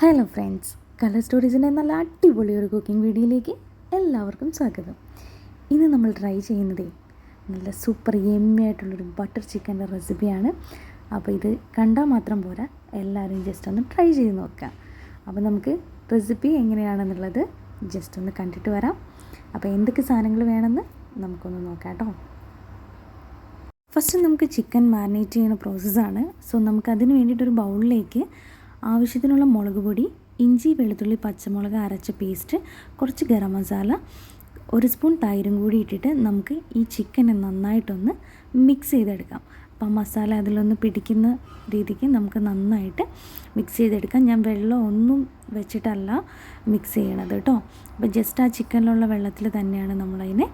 Hello friends, colour സ്റ്റോറീസിൻ്റെ നല്ല അടിപൊളി ഒരു കുക്കിംഗ് വീഡിയോയിലേക്ക് എല്ലാവർക്കും സ്വാഗതം. ഇന്ന് നമ്മൾ ട്രൈ ചെയ്യുന്നത് നല്ല സൂപ്പർ യമ്മി ആയിട്ടുള്ളൊരു ബട്ടർ ചിക്കൻ്റെ റെസിപ്പിയാണ്. അപ്പോൾ ഇത് കണ്ടാൽ മാത്രം പോരാ, എല്ലാവരും ജസ്റ്റ് ഒന്ന് ട്രൈ ചെയ്ത് നോക്കാം. അപ്പോൾ നമുക്ക് റെസിപ്പി എങ്ങനെയാണെന്നുള്ളത് ജസ്റ്റ് ഒന്ന് കണ്ടിട്ട് വരാം. അപ്പോൾ എന്തൊക്കെ സാധനങ്ങൾ വേണമെന്ന് നമുക്കൊന്ന് നോക്കാം കേട്ടോ. ഫസ്റ്റ് നമുക്ക് ചിക്കൻ മാരിനേറ്റ് ചെയ്യുന്ന പ്രോസസ്സാണ്. സോ നമുക്കതിന് വേണ്ടിയിട്ടൊരു ബൗളിലേക്ക് ആവശ്യത്തിനുള്ള മുളക് പൊടി, ഇഞ്ചി, വെളുത്തുള്ളി, പച്ചമുളക് അരച്ച പേസ്റ്റ്, കുറച്ച് ഗരം മസാല, ഒരു സ്പൂൺ തൈരും കൂടി ഇട്ടിട്ട് നമുക്ക് ഈ ചിക്കനെ നന്നായിട്ടൊന്ന് മിക്സ് ചെയ്തെടുക്കാം. അപ്പോൾ മസാല അതിലൊന്ന് പിടിക്കുന്ന രീതിക്ക് നമുക്ക് നന്നായിട്ട് മിക്സ് ചെയ്തെടുക്കാം. ഞാൻ വെള്ളം ഒന്നും വെച്ചിട്ടല്ല മിക്സ് ചെയ്യണത് കേട്ടോ. അപ്പോൾ ജസ്റ്റ് ആ ചിക്കനിലുള്ള വെള്ളത്തിൽ തന്നെയാണ് നമ്മളതിനെ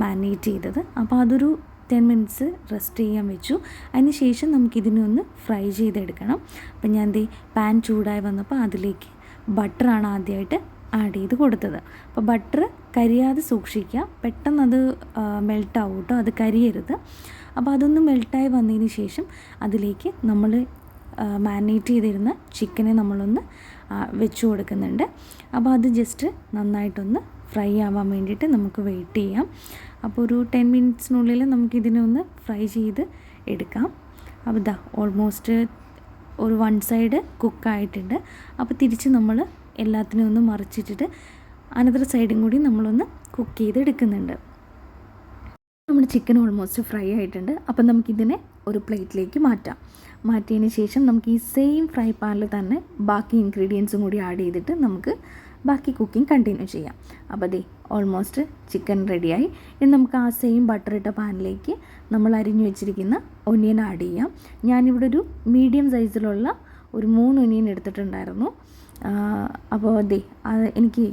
മാരിനേറ്റ് ചെയ്തത്. അപ്പോൾ അതൊരു 10 മിനിറ്റ്സ് റെസ്റ്റ് ചെയ്യാൻ വെച്ചു. അതിന് ശേഷം നമുക്കിതിനെ ഒന്ന് ഫ്രൈ ചെയ്തെടുക്കണം. അപ്പം ഞാൻ പാൻ ചൂടായി വന്നപ്പോൾ അതിലേക്ക് ബട്ടറാണ് ആദ്യമായിട്ട് ആഡ് ചെയ്ത് കൊടുത്തത്. അപ്പോൾ ബട്ടർ കരിയാതെ സൂക്ഷിക്കുക, പെട്ടെന്ന് അത് മെൽട്ടാവും കേട്ടോ, അത് കരിയരുത്. അപ്പോൾ അതൊന്ന് മെൽട്ടായി വന്നതിന് ശേഷം അതിലേക്ക് നമ്മൾ മാരിനേറ്റ് ചെയ്തിരുന്ന ചിക്കനെ നമ്മളൊന്ന് വെച്ച് കൊടുക്കുന്നുണ്ട്. അപ്പോൾ അത് ജസ്റ്റ് നന്നായിട്ടൊന്ന് ഫ്രൈ ആവാൻ വേണ്ടിയിട്ട് നമുക്ക് വെയിറ്റ് ചെയ്യാം. അപ്പോൾ ഒരു 10 മിനിറ്റ്സിനുള്ളിൽ നമുക്കിതിനെ ഒന്ന് ഫ്രൈ ചെയ്ത് എടുക്കാം. അപ്പോൾ ഇതാ ഓൾമോസ്റ്റ് ഒരു 1 സൈഡ് കുക്കായിട്ടുണ്ട്. അപ്പോൾ തിരിച്ച് നമ്മൾ എല്ലാത്തിനും ഒന്ന് മറിച്ചിട്ടിട്ട് അനദർ സൈഡും കൂടി നമ്മളൊന്ന് കുക്ക് ചെയ്തെടുക്കുന്നുണ്ട്. നമ്മുടെ ചിക്കൻ ഓൾമോസ്റ്റ് ഫ്രൈ ആയിട്ടുണ്ട്. അപ്പം നമുക്കിതിനെ ഒരു പ്ലേറ്റിലേക്ക് മാറ്റിയതിന് ശേഷം നമുക്ക് ഈ സെയിം ഫ്രൈ പാനിൽ തന്നെ ബാക്കി ഇൻഗ്രീഡിയൻസും കൂടി ആഡ് ചെയ്തിട്ട് നമുക്ക് ബാക്കി കുക്കിംഗ് കണ്ടിന്യൂ ചെയ്യാം. അപ്പോൾ ഓൾമോസ്റ്റ് ചിക്കൻ റെഡിയായി. ഇനി നമുക്ക് ആ സെയിം ബട്ടർ ഇട്ട പാനിലേക്ക് നമ്മൾ അരിഞ്ഞു വെച്ചിരിക്കുന്ന ഒനിയൻ ആഡ് ചെയ്യാം. ഞാനിവിടെ ഒരു മീഡിയം സൈസിലുള്ള ഒരു 3 ഒനിയൻ എടുത്തിട്ടുണ്ടായിരുന്നു. അപ്പോൾ എനിക്ക്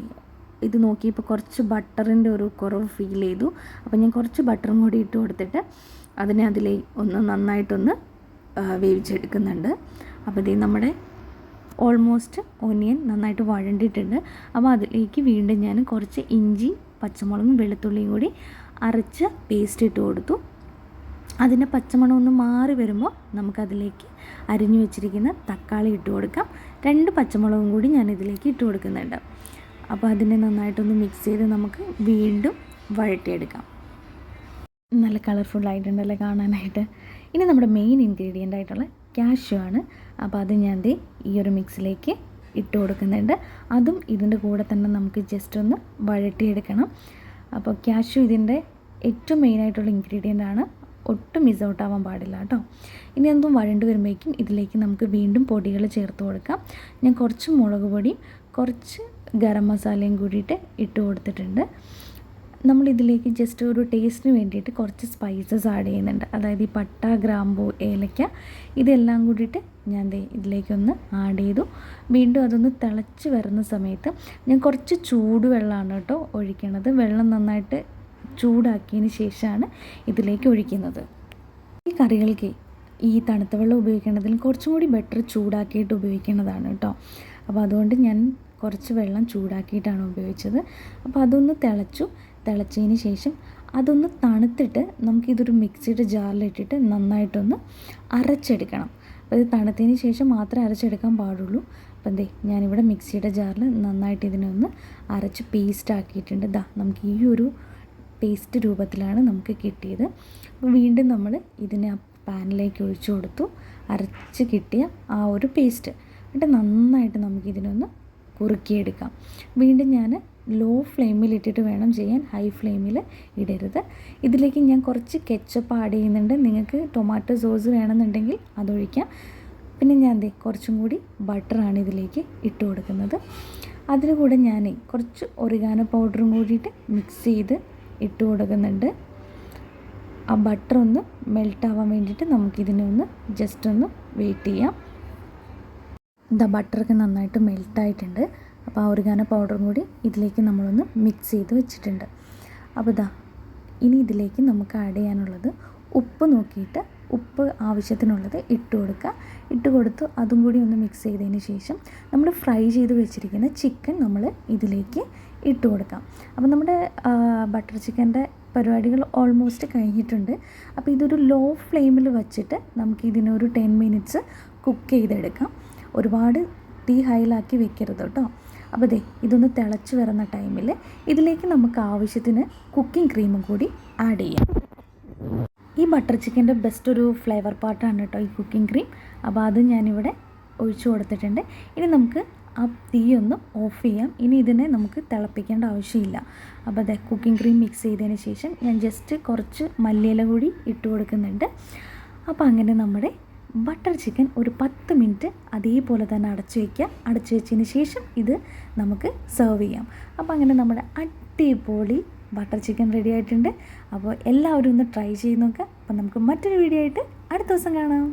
ഇത് നോക്കിയപ്പോൾ കുറച്ച് ബട്ടറിൻ്റെ ഒരു കുറവ് ഫീൽ ചെയ്തു. അപ്പോൾ ഞാൻ കുറച്ച് ബട്ടറും കൂടി ഇട്ട് കൊടുത്തിട്ട് അതിനെ ഒന്ന് നന്നായിട്ടൊന്ന് വേവിച്ചെടുക്കുന്നുണ്ട്. അപ്പോൾ നമ്മുടെ ഓൾമോസ്റ്റ് ഒനിയൻ നന്നായിട്ട് വഴണ്ടിയിട്ടുണ്ട്. അപ്പോൾ അതിലേക്ക് വീണ്ടും ഞാൻ കുറച്ച് ഇഞ്ചി, പച്ചമുളകും വെളുത്തുള്ളിയും കൂടി അരച്ച് പേസ്റ്റ് ഇട്ട് കൊടുത്തു. അതിൻ്റെ പച്ചമണം ഒന്ന് മാറി വരുമ്പോൾ നമുക്കതിലേക്ക് അരിഞ്ഞു വെച്ചിരിക്കുന്ന തക്കാളി ഇട്ട് കൊടുക്കാം. 2 പച്ചമുളകും കൂടി ഞാൻ ഇതിലേക്ക് ഇട്ട് കൊടുക്കുന്നുണ്ട്. അപ്പോൾ അതിനെ നന്നായിട്ടൊന്ന് മിക്സ് ചെയ്ത് നമുക്ക് വീണ്ടും വഴറ്റിയെടുക്കാം. നല്ല കളർഫുള്ളായിട്ടുണ്ടല്ലേ കാണാനായിട്ട്. ഇനി നമ്മുടെ മെയിൻ ഇൻഗ്രീഡിയൻ്റ് ആയിട്ടുള്ള കാഷ്യൂ ആണ്. അപ്പോൾ അത് ഞാൻ ഈ ഒരു മിക്സിലേക്ക് ഇട്ട് കൊടുക്കുന്നുണ്ട്. അതും ഇതിൻ്റെ കൂടെ തന്നെ നമുക്ക് ജസ്റ്റ് ഒന്ന് വഴറ്റിയെടുക്കണം. അപ്പോൾ കാഷ്യൂ ഇതിൻ്റെ ഏറ്റവും മെയിനായിട്ടുള്ള ഇൻഗ്രീഡിയൻ്റ് ആണ്, ഒട്ടും മിസ് ഔട്ട് ആവാൻ പാടില്ല കേട്ടോ. ഇനി എന്തും വഴണ്ട് വരുമ്പോഴേക്കും ഇതിലേക്ക് നമുക്ക് വീണ്ടും പൊടികൾ ചേർത്ത് കൊടുക്കാം. ഞാൻ കുറച്ച് മുളക് പൊടിയും കുറച്ച് ഗരം മസാലയും കൂടിയിട്ട് ഇട്ട് കൊടുത്തിട്ടുണ്ട്. നമ്മളിതിലേക്ക് ജസ്റ്റ് ഒരു ടേസ്റ്റിന് വേണ്ടിയിട്ട് കുറച്ച് സ്പൈസസ് ആഡ് ചെയ്യുന്നുണ്ട്. അതായത് ഈ പട്ട, ഗ്രാമ്പൂ, ഏലക്ക ഇതെല്ലാം കൂടിയിട്ട് ഞാൻ ഇതിലേക്കൊന്ന് ആഡ് ചെയ്തു. വീണ്ടും അതൊന്ന് തിളച്ച് വരുന്ന സമയത്ത് ഞാൻ കുറച്ച് ചൂടുവെള്ളമാണ് കേട്ടോ ഒഴിക്കണത്. വെള്ളം നന്നായിട്ട് ചൂടാക്കിയതിന് ശേഷമാണ് ഇതിലേക്ക് ഒഴിക്കുന്നത്. ഈ കറികൾക്ക് ഈ തണുത്ത വെള്ളം ഉപയോഗിക്കേണ്ടതിൽ കുറച്ചും കൂടി ബെറ്റർ ചൂടാക്കിയിട്ട് ഉപയോഗിക്കേണ്ടതാണ് കേട്ടോ. അപ്പോൾ അതുകൊണ്ട് ഞാൻ കുറച്ച് വെള്ളം ചൂടാക്കിയിട്ടാണ് ഉപയോഗിച്ചത്. അപ്പോൾ അതൊന്ന് തിളച്ചതിന് ശേഷം അതൊന്ന് തണുത്തിട്ട് നമുക്കിതൊരു മിക്സിയുടെ ജാറിലിട്ടിട്ട് നന്നായിട്ടൊന്ന് അരച്ചെടുക്കണം. അപ്പോൾ ഇത് തണുത്തതിന് ശേഷം മാത്രമേ അരച്ചെടുക്കാൻ പാടുള്ളൂ. അപ്പം ഞാനിവിടെ മിക്സിയുടെ ജാറിൽ നന്നായിട്ട് ഇതിനെ ഒന്ന് അരച്ച് പേസ്റ്റ് ആക്കിയിട്ടുണ്ട്. നമുക്ക് ഈ ഒരു പേസ്റ്റ് രൂപത്തിലാണ് നമുക്ക് കിട്ടിയത്. അപ്പോൾ വീണ്ടും നമ്മൾ ഇതിനെ ആ പാനിലേക്ക് ഒഴിച്ചു കൊടുത്തു, അരച്ച് കിട്ടിയ ആ ഒരു പേസ്റ്റ്. എന്നിട്ട് നന്നായിട്ട് നമുക്കിതിനൊന്ന് കുറുക്കിയെടുക്കാം. വീണ്ടും ഞാൻ ലോ ഫ്ലെയിമിൽ ഇട്ടിട്ട് വേണം ചെയ്യാൻ, ഹൈ ഫ്ലെയിമിൽ ഇടരുത്. ഇതിലേക്ക് ഞാൻ കുറച്ച് കെച്ചപ്പ് ആഡ് ചെയ്യുന്നുണ്ട്. നിങ്ങൾക്ക് ടൊമാറ്റോ സോസ് വേണമെന്നുണ്ടെങ്കിൽ അതൊഴിക്കാം. പിന്നെ ഞാൻ കുറച്ചും കൂടി ബട്ടറാണ് ഇതിലേക്ക് ഇട്ട് കൊടുക്കുന്നത്. അതിന് കൂടെ ഞാൻ കുറച്ച് ഒറിഗാനോ പൗഡറും കൂടിയിട്ട് മിക്സ് ചെയ്ത് ഇട്ട് കൊടുക്കുന്നുണ്ട്. ആ ബട്ടർ ഒന്ന് മെൽട്ടാവാൻ വേണ്ടിയിട്ട് നമുക്കിതിനെ ഒന്ന് ജസ്റ്റ് ഒന്ന് വെയിറ്റ് ചെയ്യാം. ബട്ടറൊക്കെ നന്നായിട്ട് മെൽട്ടായിട്ടുണ്ട്. അപ്പോൾ ആ ഒറിഗാനോ പൗഡറും കൂടി ഇതിലേക്ക് നമ്മളൊന്ന് മിക്സ് ചെയ്ത് വെച്ചിട്ടുണ്ട്. അപ്പോൾ ഇനി ഇതിലേക്ക് നമുക്ക് ആഡ് ചെയ്യാനുള്ളത് ഉപ്പ് നോക്കിയിട്ട് ഉപ്പ് ആവശ്യത്തിനുള്ളത് ഇട്ട് കൊടുത്ത് അതും കൂടി ഒന്ന് മിക്സ് ചെയ്തതിന് ശേഷം നമ്മൾ ഫ്രൈ ചെയ്ത് വെച്ചിരിക്കുന്ന ചിക്കൻ നമ്മൾ ഇതിലേക്ക് ഇട്ട് കൊടുക്കാം. അപ്പോൾ നമ്മുടെ ബട്ടർ ചിക്കൻ്റെ പരിപാടികൾ ഓൾമോസ്റ്റ് കഴിഞ്ഞിട്ടുണ്ട്. അപ്പോൾ ഇതൊരു ലോ ഫ്ലെയിമിൽ വെച്ചിട്ട് നമുക്കിതിനൊരു 10 മിനിറ്റ്സ് കുക്ക് ചെയ്തെടുക്കാം. ഒരുപാട് തീ ഹൈയിലാക്കി വെക്കരുത് കേട്ടോ. അപ്പോൾ ദേ ഇതൊന്ന് തിളച്ച് വരുന്ന ടൈമിൽ ഇതിലേക്ക് നമുക്ക് ആവശ്യത്തിന് കുക്കിംഗ് ക്രീമും കൂടി ആഡ് ചെയ്യാം. ഈ ബട്ടർ ചിക്കൻ്റെ ബെസ്റ്റ് ഒരു ഫ്ലേവർ പാർട്ടാണ് കേട്ടോ ഈ കുക്കിംഗ് ക്രീം. അപ്പോൾ അത് ഞാനിവിടെ ഒഴിച്ചു കൊടുത്തിട്ടുണ്ട്. ഇനി നമുക്ക് ആ തീ ഒന്ന് ഓഫ് ചെയ്യാം. ഇനി ഇതിനെ നമുക്ക് തിളപ്പിക്കേണ്ട ആവശ്യമില്ല. അപ്പോൾ അതെ കുക്കിംഗ് ക്രീം മിക്സ് ചെയ്തതിന് ശേഷം ഞാൻ ജസ്റ്റ് കുറച്ച് മല്ലിയില കൂടി ഇട്ട് കൊടുക്കുന്നുണ്ട്. അപ്പോൾ അങ്ങനെ നമ്മുടെ ബട്ടർ ചിക്കൻ ഒരു 10 മിനിറ്റ് അതേപോലെ തന്നെ അടച്ചു വയ്ക്കുക. അടച്ചു വെച്ചതിന് ശേഷം ഇത് നമുക്ക് സെർവ് ചെയ്യാം. അപ്പോൾ അങ്ങനെ നമ്മുടെ അടിപൊളി ബട്ടർ ചിക്കൻ റെഡി ആയിട്ടുണ്ട്. അപ്പോൾ എല്ലാവരും ഒന്ന് ട്രൈ ചെയ്ത് നോക്കുക. അപ്പോൾ നമുക്ക് മറ്റൊരു വീഡിയോ ആയിട്ട് അടുത്ത ദിവസം കാണാം.